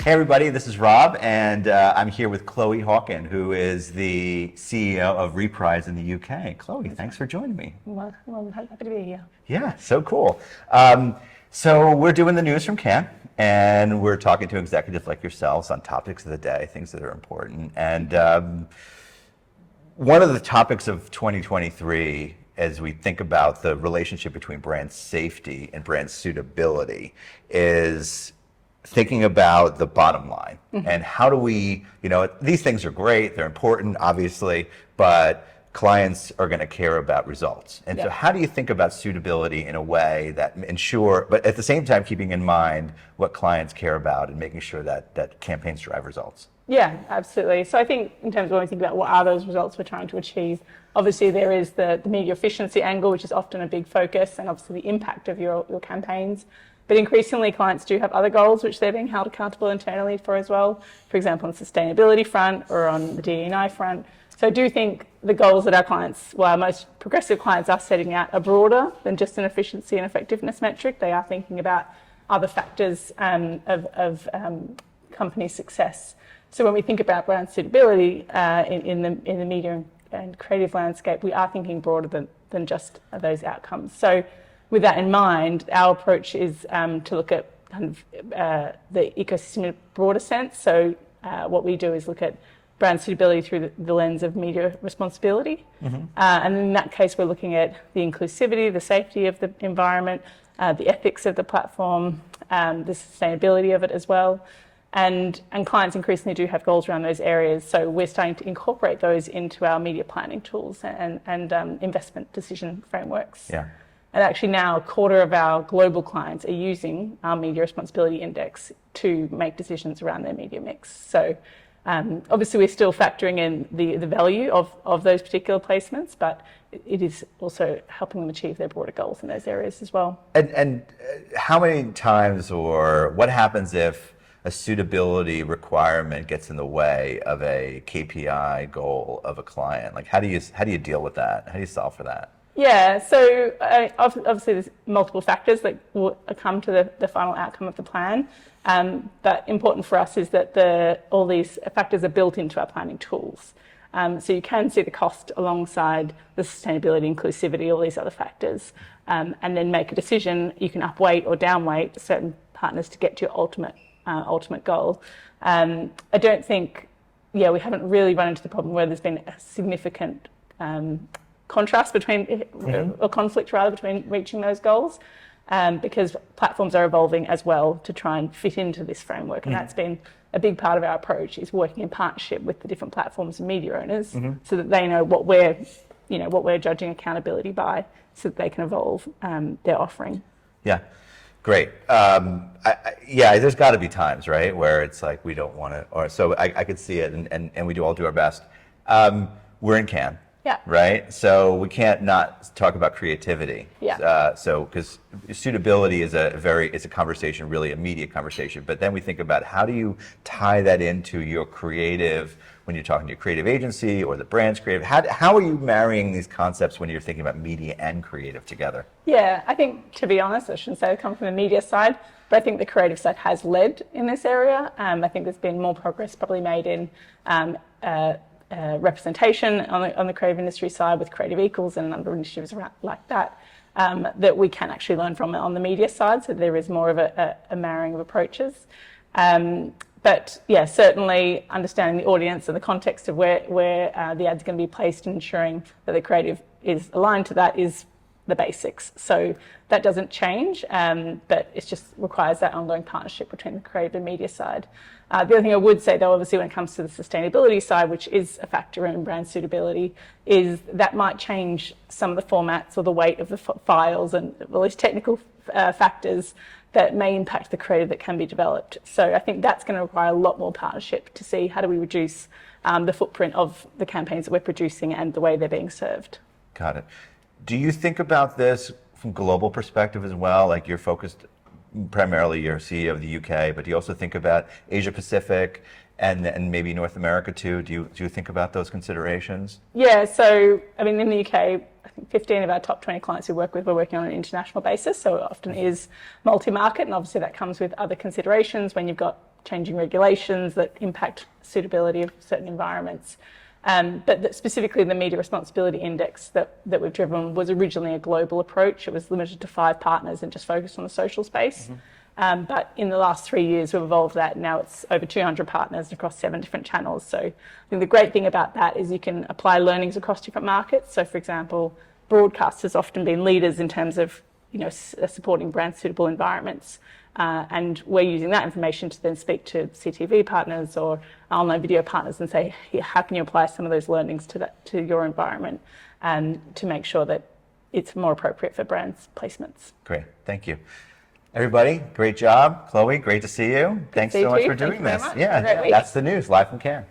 Hey everybody, this is Rob, and I'm here with Chloe Hawken, who is the CEO of Reprise in the UK. Chloe, thanks for joining me. Well, I'm happy to be here. Yeah, so cool. So we're doing the news from Cannes, and we're talking to executives like yourselves on topics of the day, things that are important. And one of the topics of 2023, as we think about the relationship between brand safety and brand suitability, is thinking about the bottom line. And how do we, these things are great, they're important, obviously, but clients are going to care about results. And so how do you think about suitability in a way that but at the same time keeping in mind what clients care about and making sure that campaigns drive results? Yeah, absolutely. So I think in terms of when we think about what are those results we're trying to achieve, obviously there is the media efficiency angle, which is often a big focus, and obviously the impact of your campaigns. But increasingly, clients do have other goals which they're being held accountable internally for as well. For example, on the sustainability front or on the DE&I front. So I do think the goals that our most progressive clients are setting out are broader than just an efficiency and effectiveness metric. They are thinking about other factors of company success. So when we think about brand suitability in the media and creative landscape, we are thinking broader than just those outcomes. So with that in mind, our approach is to look at kind of the ecosystem in a broader sense. So what we do is look at brand suitability through the lens of media responsibility. And in that case, we're looking at the inclusivity, the safety of the environment, the ethics of the platform, the sustainability of it as well. And clients increasingly do have goals around those areas. So we're starting to incorporate those into our media planning tools and investment decision frameworks. Yeah. And actually now a quarter of our global clients are using our media responsibility index to make decisions around their media mix. So obviously we're still factoring in the value of those particular placements, but it is also helping them achieve their broader goals in those areas as well. And how many times or what happens if a suitability requirement gets in the way of a KPI goal of a client? Like how do you deal with that? How do you solve for that? Yeah, so obviously there's multiple factors that will come to the final outcome of the plan. But important for us is that all these factors are built into our planning tools. So you can see the cost alongside the sustainability, inclusivity, all these other factors, and then make a decision. You can upweight or downweight certain partners to get to your ultimate goal. I don't think, we haven't really run into the problem where there's been a significant contrast between, or conflict rather, between reaching those goals, because platforms are evolving as well to try and fit into this framework. And that's been a big part of our approach, is working in partnership with the different platforms and media owners so that they know what we're judging accountability by, so that they can evolve their offering. Yeah. Great. There's got to be times, right, where it's like we don't want to, or so I could see it, and we all do our best. We're in Cannes. Yeah. Right. So we can't not talk about creativity. Yeah. Because suitability is a conversation, really a media conversation. But then we think about how do you tie that into your creative, when you're talking to your creative agency or the brand's creative, how are you marrying these concepts when you're thinking about media and creative together? Yeah, I think, to be honest, I shouldn't say I come from the media side, but I think the creative side has led in this area. I think there's been more progress probably made in representation on the creative industry side with Creative Equals and a number of initiatives like that, that we can actually learn from on the media side. So there is more of a marrying of approaches. But yeah, certainly understanding the audience and the context of where the ads are going to be placed and ensuring that the creative is aligned to that is the basics. So that doesn't change, but it just requires that ongoing partnership between the creative and media side. The other thing I would say, though, obviously when it comes to the sustainability side, which is a factor in brand suitability, is that might change some of the formats or the weight of the files and all these technical factors that may impact the creative that can be developed. So I think that's going to require a lot more partnership to see how do we reduce the footprint of the campaigns that we're producing and the way they're being served. Got it. Do you think about this from a global perspective as well? Like you're focused primarily, you're CEO of the UK, but do you also think about Asia Pacific and maybe North America too? Do you think about those considerations? Yeah, so I mean in the UK, I think 15 of our top 20 clients we work with, we're working on an international basis, so it often is multi-market, and obviously that comes with other considerations when you've got changing regulations that impact suitability of certain environments. But specifically the Media Responsibility Index that we've driven was originally a global approach. It was limited to 5 partners and just focused on the social space. But in the last 3 years, we've evolved that. Now it's over 200 partners across 7 different channels. So I think the great thing about that is you can apply learnings across different markets. So for example, broadcast has often been leaders in terms of supporting brand suitable environments. And we're using that information to then speak to CTV partners or online video partners and say, how can you apply some of those learnings to your environment and to make sure that it's more appropriate for brands' placements. Great, thank you. Everybody, great job. Chloe, great to see you. Thanks so much for doing this. Yeah, that's the news live from Cannes.